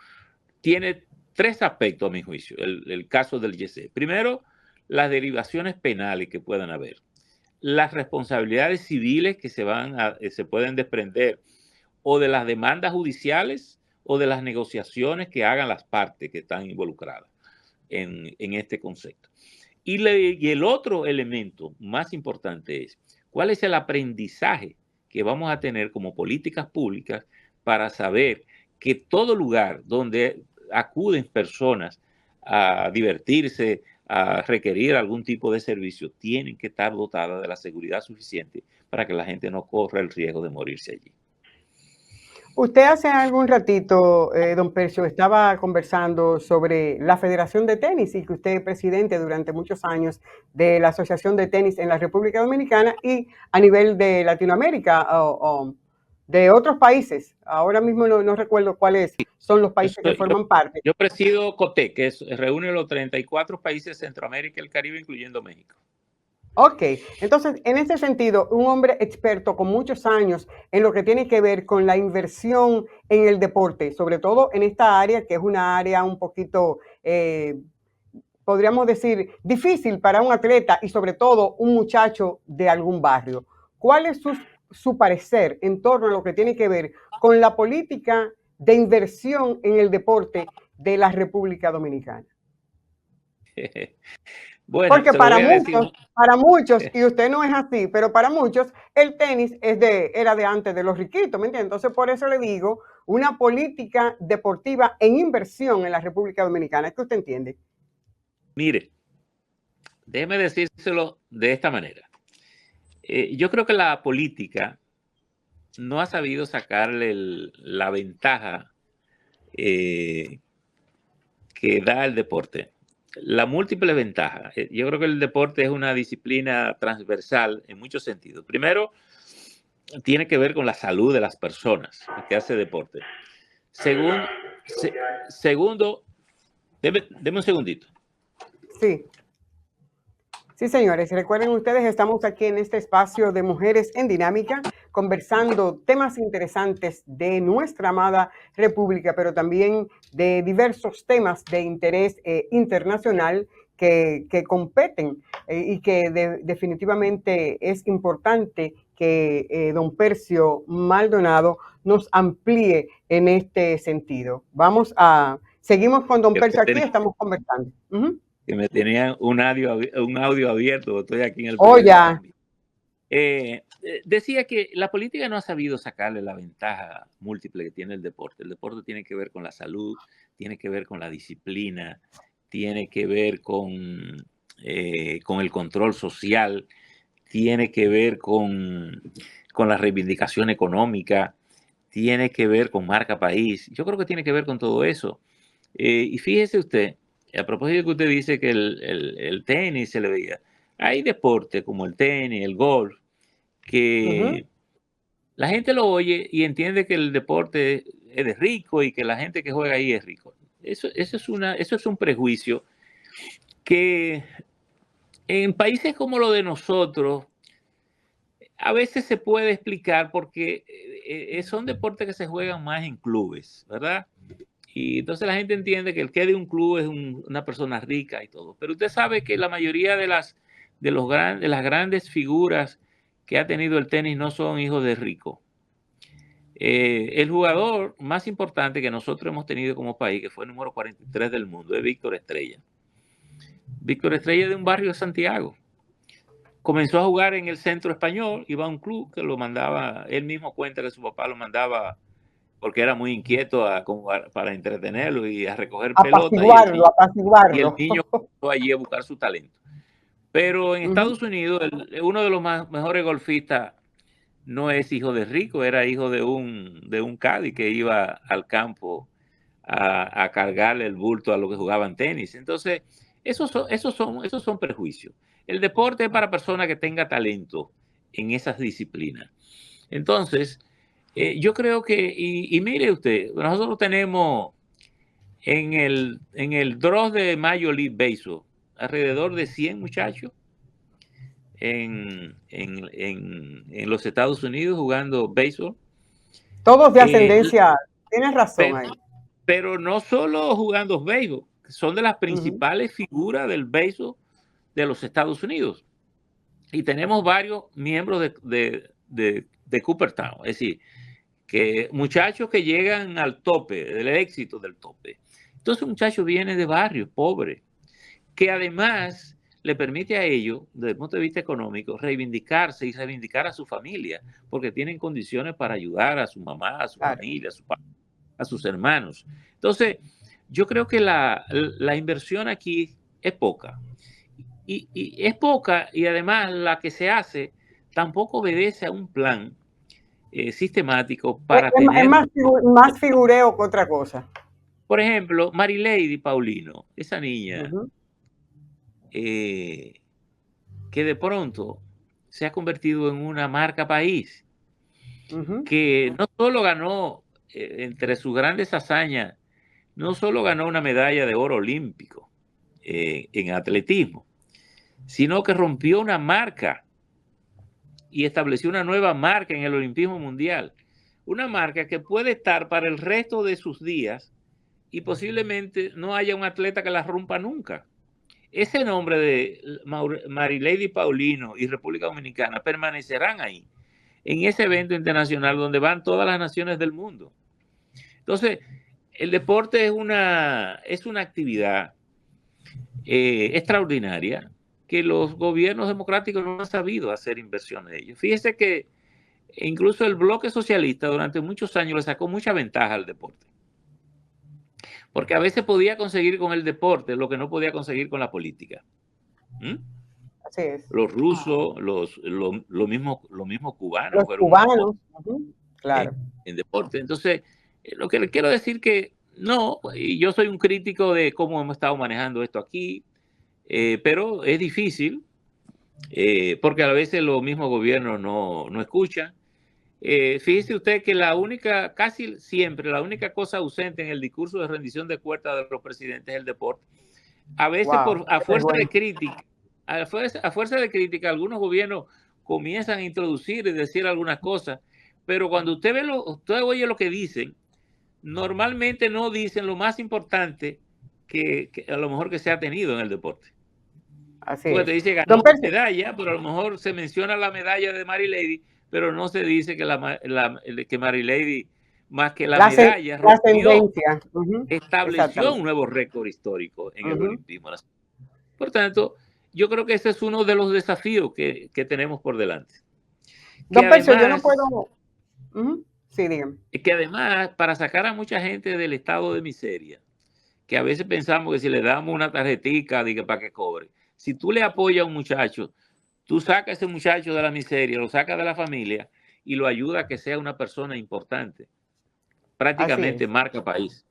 S2: tiene tres aspectos, a mi juicio, el caso del YC. Primero, las derivaciones penales que puedan haber, las responsabilidades civiles que se pueden desprender o de las demandas judiciales o de las negociaciones que hagan las partes que están involucradas en este concepto. Y el otro elemento más importante es cuál es el aprendizaje que vamos a tener como políticas públicas para saber que todo lugar donde acuden personas a divertirse, a requerir algún tipo de servicio, tienen que estar dotadas de la seguridad suficiente para que la gente no corra el riesgo de morirse allí.
S1: Usted hace algún ratito, don Percio, estaba conversando sobre la Federación de Tenis y que usted es presidente durante muchos años de la Asociación de Tenis en la República Dominicana y a nivel de Latinoamérica o de otros países. Ahora mismo no recuerdo cuáles son los países que forman parte.
S2: Yo presido COTEC, que reúne los 34 países de Centroamérica y el Caribe, incluyendo México.
S1: Ok, entonces en este sentido, un hombre experto con muchos años en lo que tiene que ver con la inversión en el deporte, sobre todo en esta área que es una área un poquito, podríamos decir, difícil para un atleta y sobre todo un muchacho de algún barrio. ¿Cuál es su parecer en torno a lo que tiene que ver con la política de inversión en el deporte de la República Dominicana?
S2: Bueno,
S1: porque para muchos, y usted no es así, pero para muchos el tenis era de antes de los riquitos, ¿me entiende? Entonces por eso le digo, una política deportiva en inversión en la República Dominicana. ¿Es que usted entiende?
S2: Mire, déjeme decírselo de esta manera. Yo creo que la política no ha sabido sacarle la ventaja que da el deporte. La múltiple ventaja. Yo creo que el deporte es una disciplina transversal en muchos sentidos. Primero, tiene que ver con la salud de las personas que hace deporte. Segundo, deme un segundito.
S1: Sí. Sí, señores, recuerden ustedes, estamos aquí en este espacio de Mujeres en Dinámica, conversando temas interesantes de nuestra amada República, pero también de diversos temas de interés internacional que competen y que definitivamente es importante que don Percio Maldonado nos amplíe en este sentido. Seguimos con don Percio aquí, estamos conversando.
S2: Que me tenían un audio abierto, estoy aquí en el
S1: ya.
S2: Decía que la política no ha sabido sacarle la ventaja múltiple que tiene el deporte. El deporte tiene que ver con la salud, tiene que ver con la disciplina, tiene que ver con el control social, tiene que ver con la reivindicación económica, tiene que ver con marca país. Yo creo que tiene que ver con todo eso. Y fíjese usted, a propósito de que usted dice que el tenis se le veía, hay deportes como el tenis, el golf, que la gente lo oye y entiende que el deporte es de rico y que la gente que juega ahí es rico. Eso es un prejuicio que en países como lo de nosotros a veces se puede explicar porque son deportes que se juegan más en clubes, ¿verdad? Y entonces la gente entiende que el que de un club es una persona rica y todo. Pero usted sabe que la mayoría de las grandes figuras que ha tenido el tenis no son hijos de ricos. El jugador más importante que nosotros hemos tenido como país, que fue el número 43 del mundo, es Víctor Estrella. Víctor Estrella de un barrio de Santiago. Comenzó a jugar en el Centro Español, iba a un club que lo mandaba, él mismo cuenta que su papá lo mandaba porque era muy inquieto para entretenerlo y a recoger pelota.
S1: Apaciguarlo.
S2: Y el niño comenzó allí a buscar su talento. Pero en Estados Unidos, uno de los mejores golfistas no es hijo de rico, era hijo de un caddy que iba al campo a cargarle el bulto a los que jugaban tenis. Entonces, esos son prejuicios. El deporte es para personas que tengan talento en esas disciplinas. Entonces, yo creo que, y mire usted, nosotros tenemos en el draw de Major League Baseball alrededor de 100 muchachos en los Estados Unidos jugando béisbol.
S1: Todos de ascendencia, tienes razón ahí.
S2: pero no solo jugando béisbol, son de las
S1: Ujú.
S2: principales figuras del béisbol de los Estados Unidos. Y tenemos varios miembros de Cooperstown, es decir, que muchachos que llegan al tope, del éxito del tope. Entonces, muchachos vienen de barrios pobres, que además le permite a ellos, desde el punto de vista económico, reivindicarse y reivindicar a su familia, porque tienen condiciones para ayudar a su mamá, a su
S1: Claro.
S2: familia, a sus hermanos. Entonces, yo creo que la inversión aquí es poca. Y es poca, y además la que se hace tampoco obedece a un plan sistemático para
S1: Es
S2: tener,
S1: más figureo que otra cosa.
S2: por ejemplo, Marilady Paulino, esa niña
S1: Ujú,
S2: que de pronto se ha convertido en una marca país,
S1: ujú.
S2: que no solo ganó, entre sus grandes hazañas, no solo ganó una medalla de oro olímpico en atletismo, sino que rompió una marca y estableció una nueva marca en el olimpismo mundial. Una marca que puede estar para el resto de sus días y posiblemente no haya un atleta que la rompa nunca. Ese nombre de Marilady Paulino y República Dominicana permanecerán ahí, en ese evento internacional donde van todas las naciones del mundo. Entonces, el deporte es una actividad extraordinaria que los gobiernos democráticos no han sabido hacer inversión en ello. Fíjese que incluso el bloque socialista durante muchos años le sacó mucha ventaja al deporte, porque a veces podía conseguir con el deporte lo que no podía conseguir con la política. ¿Mm?
S1: Así es.
S2: Los rusos, lo mismo cubanos
S1: Los
S2: fueron unos
S1: cubanos, ujú, claro.
S2: en deporte. Entonces, lo que le quiero decir que no, y yo soy un crítico de cómo hemos estado manejando esto aquí, pero es difícil, porque a veces los mismos gobiernos no escuchan. Fíjese usted que casi siempre, la única cosa ausente en el discurso de rendición de cuentas de los presidentes es el deporte. A veces,
S1: Wow,
S2: a
S1: qué
S2: fuerza de
S1: vergüenza.
S2: crítica, a fuerza de crítica, algunos gobiernos comienzan a introducir y decir algunas cosas, pero cuando usted oye lo que dicen, normalmente no dicen lo más importante que a lo mejor que se ha tenido en el deporte.
S1: Así
S2: Porque te
S1: es.
S2: dice ganó
S1: Don
S2: una
S1: Percy,
S2: medalla, pero a lo mejor se menciona la medalla de Marilady, pero no se dice que Marilady, más que la medalla,
S1: la
S2: rompió,
S1: ascendencia. Ujú,
S2: estableció un
S1: exactamente.
S2: nuevo récord histórico en el
S1: Ujú.
S2: olimpismo. Por tanto, yo creo que ese es uno de los desafíos que tenemos por delante. Que
S1: Don Percy, yo no
S2: además,
S1: puedo. Ujú, sí, dígame.
S2: que además, para sacar a mucha gente del estado de miseria, que a veces pensamos que si le damos una tarjetica para que cobre, si tú le apoyas a un muchacho, tú sacas a ese muchacho de la miseria, lo sacas de la familia y lo ayuda a que sea una persona importante.
S1: Así
S2: Prácticamente
S1: es.
S2: marca país.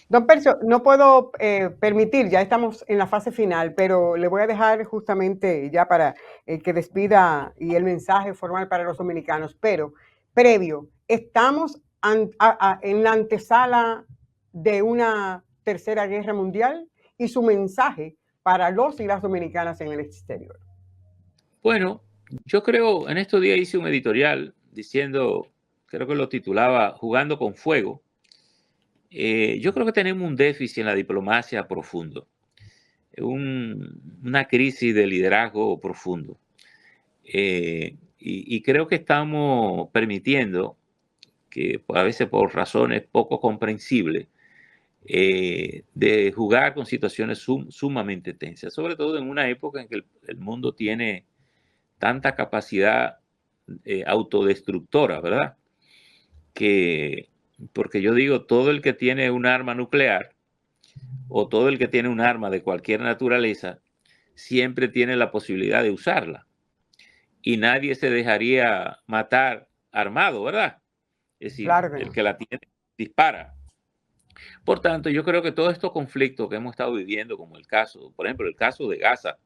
S1: Don Percio, no puedo permitir, ya estamos en la fase final, pero le voy a dejar justamente ya para que despida y el mensaje formal para los dominicanos, pero previo, estamos en la antesala de una tercera guerra mundial y su mensaje para los y las dominicanas en el exterior.
S2: Bueno, yo creo, en estos días hice un editorial diciendo, creo que lo titulaba Jugando con Fuego. Yo creo que tenemos un déficit en la diplomacia profundo, una crisis de liderazgo profundo. Y creo que estamos permitiendo que a veces por razones poco comprensibles, de jugar con situaciones sumamente tensas, sobre todo en una época en que el mundo tiene tanta capacidad autodestructora, ¿verdad? Porque yo digo, todo el que tiene un arma nuclear o todo el que tiene un arma de cualquier naturaleza, siempre tiene la posibilidad de usarla. Y nadie se dejaría matar armado, ¿verdad? Es decir,
S1: Claro que
S2: el
S1: no.
S2: que la tiene dispara. Por tanto, yo creo que todos estos conflictos que hemos estado viviendo, como el caso, por ejemplo, el caso de Gaza,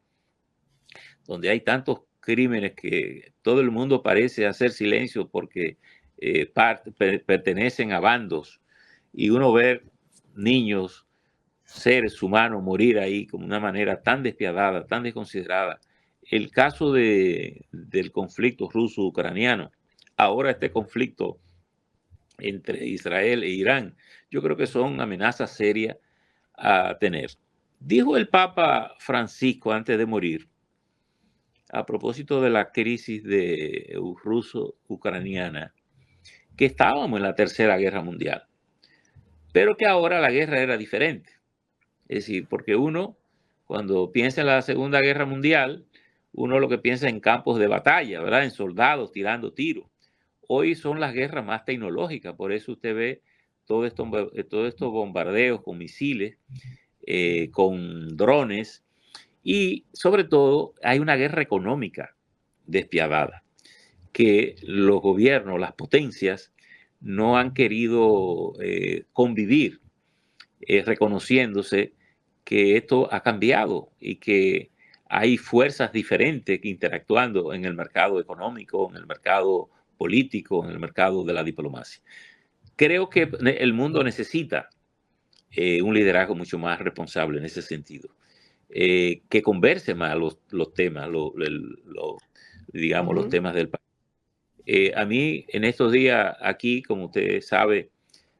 S2: donde hay tantos crímenes que todo el mundo parece hacer silencio porque pertenecen a bandos, y uno ver niños, seres humanos morir ahí de una manera tan despiadada, tan desconsiderada. El caso del conflicto ruso-ucraniano, ahora este conflicto entre Israel e Irán, yo creo que son amenazas serias a tener. Dijo el Papa Francisco antes de morir, a propósito de la crisis ruso-ucraniana, que estábamos en la Tercera Guerra Mundial, pero que ahora la guerra era diferente. Es decir, porque uno, cuando piensa en la Segunda Guerra Mundial, uno lo que piensa en campos de batalla, ¿verdad? En soldados tirando tiros. Hoy son las guerras más tecnológicas, por eso usted ve todos estos bombardeos con misiles, con drones, y sobre todo hay una guerra económica despiadada, que los gobiernos, las potencias, no han querido convivir, reconociéndose que esto ha cambiado y que hay fuerzas diferentes que interactuando en el mercado económico, en el mercado político, en el mercado de la diplomacia. Creo que el mundo necesita un liderazgo mucho más responsable en ese sentido, que converse más los temas, digamos, los temas del país. A mí, en estos días aquí, como usted sabe,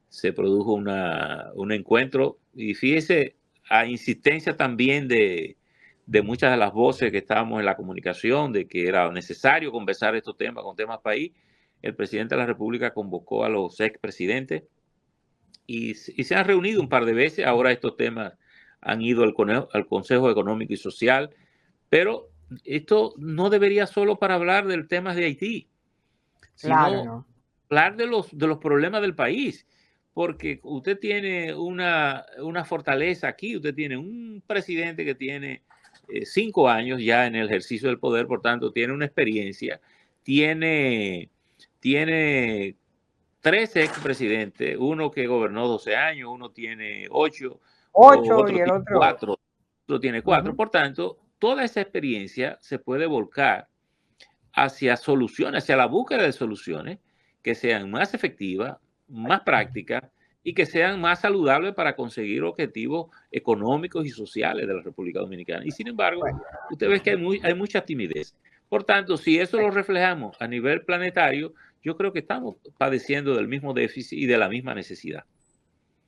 S2: se produjo un encuentro y fíjese, a insistencia también de muchas de las voces que estábamos en la comunicación, de que era necesario conversar estos temas con temas país, el presidente de la República convocó a los expresidentes y se han reunido un par de veces. Ahora estos temas han ido al Consejo Económico y Social, pero esto no debería solo para hablar del tema de Haití, sino
S1: Claro, ¿no?
S2: hablar de los problemas del país, porque usted tiene una fortaleza aquí, usted tiene un presidente que tiene 5 años ya en el ejercicio del poder, por tanto tiene una experiencia, tiene 3 expresidentes, uno que gobernó 12 años, uno tiene 8,
S1: 8
S2: otro
S1: y el
S2: tiene
S1: otro.
S2: 4, otro tiene 4. Por tanto, toda esa experiencia se puede volcar hacia soluciones, hacia la búsqueda de soluciones que sean más efectivas, más prácticas y que sean más saludables para conseguir objetivos económicos y sociales de la República Dominicana. Y sin embargo, usted ve que hay mucha timidez. Por tanto, si eso lo reflejamos a nivel planetario, yo creo que estamos padeciendo del mismo déficit y de la misma necesidad.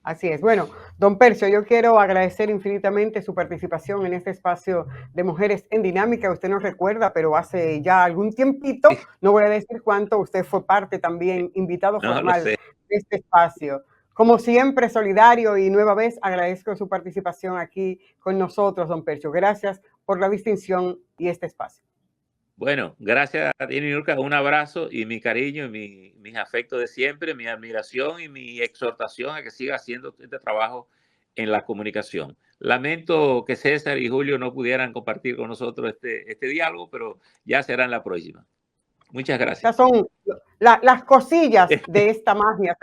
S1: Así es. Bueno, don Percio, yo quiero agradecer infinitamente su participación en este espacio de Mujeres en Dinámica. Usted nos recuerda, pero hace ya algún tiempito, no voy a decir cuánto, usted fue parte también, invitado
S2: No lo
S1: formal
S2: sé.
S1: de este espacio. Como siempre, solidario y nueva vez agradezco su participación aquí con nosotros, don Percio. Gracias por la distinción y este espacio.
S2: Bueno, gracias a ti, Niurka. Un abrazo y mi cariño y mis afectos de siempre, mi admiración y mi exhortación a que siga haciendo este trabajo en la comunicación. Lamento que César y Julio no pudieran compartir con nosotros este diálogo, pero ya será en la próxima. Muchas gracias.
S1: Estas son las cosillas de esta magia.